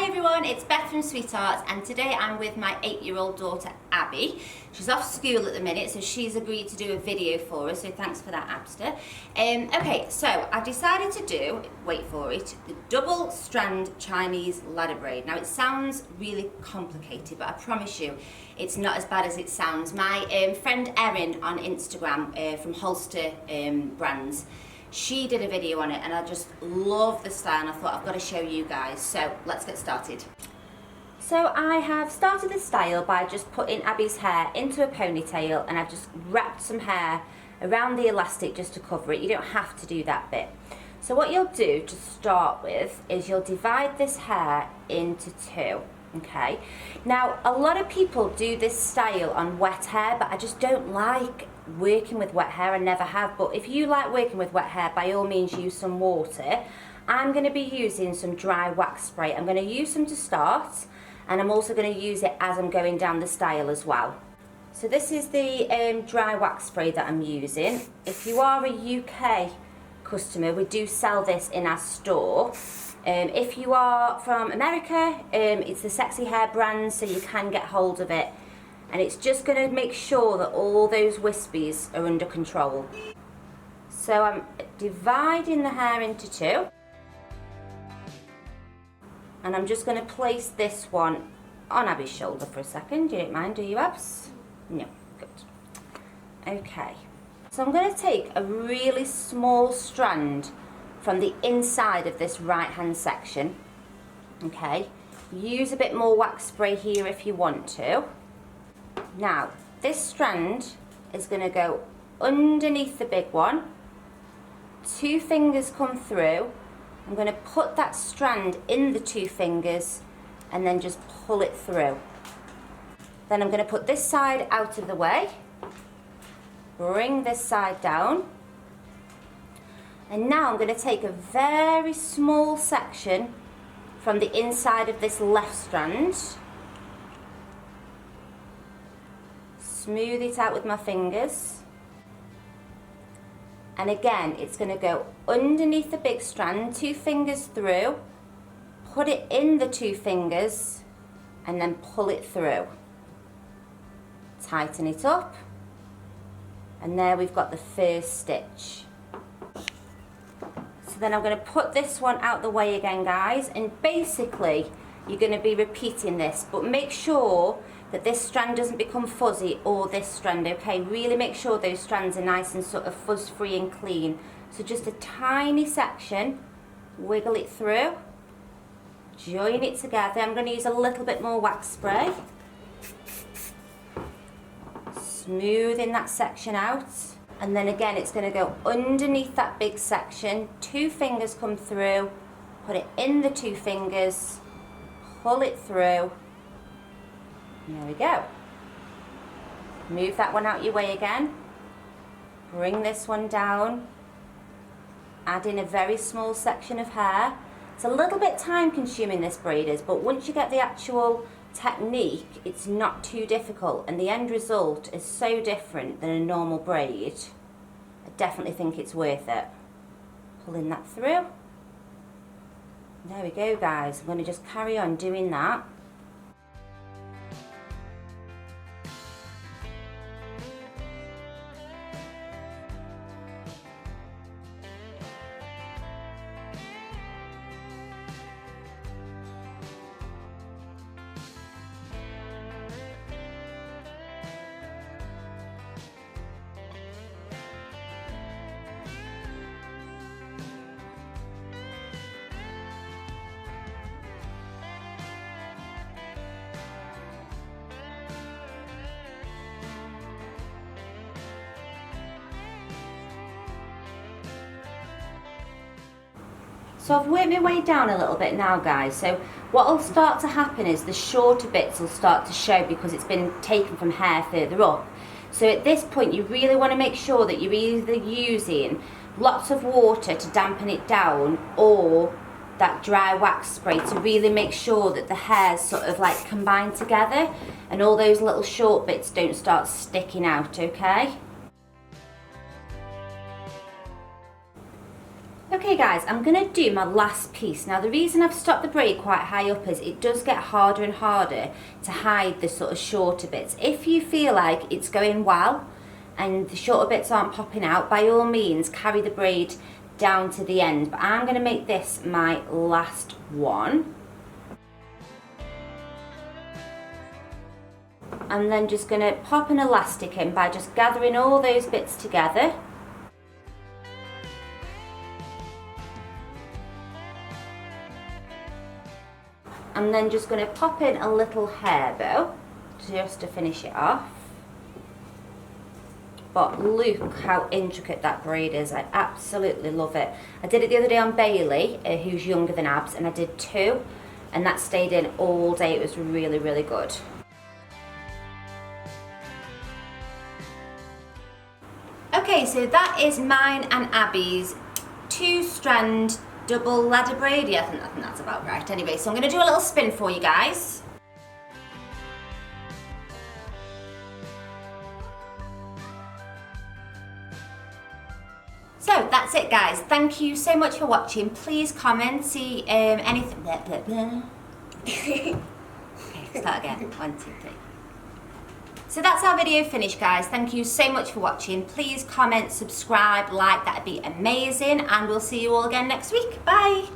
Hi everyone, it's Beth from SweetHearts, and today I'm with my 8-year-old daughter Abby. She's off school at the minute, so she's agreed to do a video for us, so thanks for that, Abster. Okay, so I've decided to do, wait for it, the double strand Chinese ladder braid. Now it sounds really complicated, but I promise you it's not as bad as it sounds. My friend Erin on Instagram from Holster Brands, she did a video on it and I just love the style and I thought I've got to show you guys. So let's get started. So I have started the style by just putting Abby's hair into a ponytail, and I've just wrapped some hair around the elastic just to cover it. You don't have to do that bit. So what you'll do to start with is you'll divide this hair into two. Okay, now a lot of people do this style on wet hair, but I just don't like working with wet hair. I never have, but if you like working with wet hair, by all means use some water. I'm going to be using some dry wax spray. I'm going to use some to start, and I'm also going to use it as I'm going down the style as well. So this is the dry wax spray that I'm using. If you are a UK customer, we do sell this in our store. If you are from America, it's the Sexy Hair brand, so you can get hold of it. And it's just going to make sure that all those wispies are under control. So I'm dividing the hair into two. And I'm just going to place this one on Abby's shoulder for a second. You don't mind, do you, Abs? No, good. Okay. So I'm going to take a really small strand from the inside of this right hand section. Okay, use a bit more wax spray here if you want to. Now this strand is going to go underneath the big one. Two fingers come through. I'm going to put that strand in the two fingers and then just pull it through. Then I'm going to put this side out of the way, bring this side down. And now I'm going to take a very small section from the inside of this left strand, smooth it out with my fingers, and again it's going to go underneath the big strand, two fingers through, put it in the two fingers, and then pull it through. Tighten it up, and there we've got the first stitch. Then I'm going to put this one out the way again, guys, and basically you're going to be repeating this, but make sure that this strand doesn't become fuzzy, or this strand, okay? Really make sure those strands are nice and sort of fuzz free and clean. So just a tiny section, wiggle it through, join it together. I'm going to use a little bit more wax spray, smoothing that section out. And then again, it's going to go underneath that big section. Two fingers come through, put it in the two fingers, pull it through. And there we go. Move that one out your way again. Bring this one down. Add in a very small section of hair. It's a little bit time consuming, this braid is, but once you get the actual technique, it's not too difficult, and the end result is so different than a normal braid. I definitely think it's worth it. Pulling that through. There we go, guys. I'm going to just carry on doing that. So I've worked my way down a little bit now, guys. So what will start to happen is the shorter bits will start to show because it's been taken from hair further up. So at this point you really want to make sure that you're either using lots of water to dampen it down, or that dry wax spray to really make sure that the hairs sort of like combine together and all those little short bits don't start sticking out, okay? Okay guys, I'm going to do my last piece. Now the reason I've stopped the braid quite high up is it does get harder and harder to hide the sort of shorter bits. If you feel like it's going well and the shorter bits aren't popping out, by all means carry the braid down to the end. But I'm going to make this my last one. I'm then just going to pop an elastic in by just gathering all those bits together. I'm then just going to pop in a little hair bow just to finish it off. But look how intricate that braid is. I absolutely love it. I did it the other day on Bailey, who's younger than Abs, and I did 2, and that stayed in all day. It was really, really good. Okay, so that is mine and Abby's 2-strand double ladder braid. Yeah, I think that's about right. Anyway, so I'm going to do a little spin for you guys. So that's it guys, thank you so much for watching. Please comment, see anything, blah, blah, blah. Okay, start again, 1, 2, 3. So that's our video finished guys, thank you so much for watching. Please comment, subscribe, like, that'd be amazing, and we'll see you all again next week. Bye!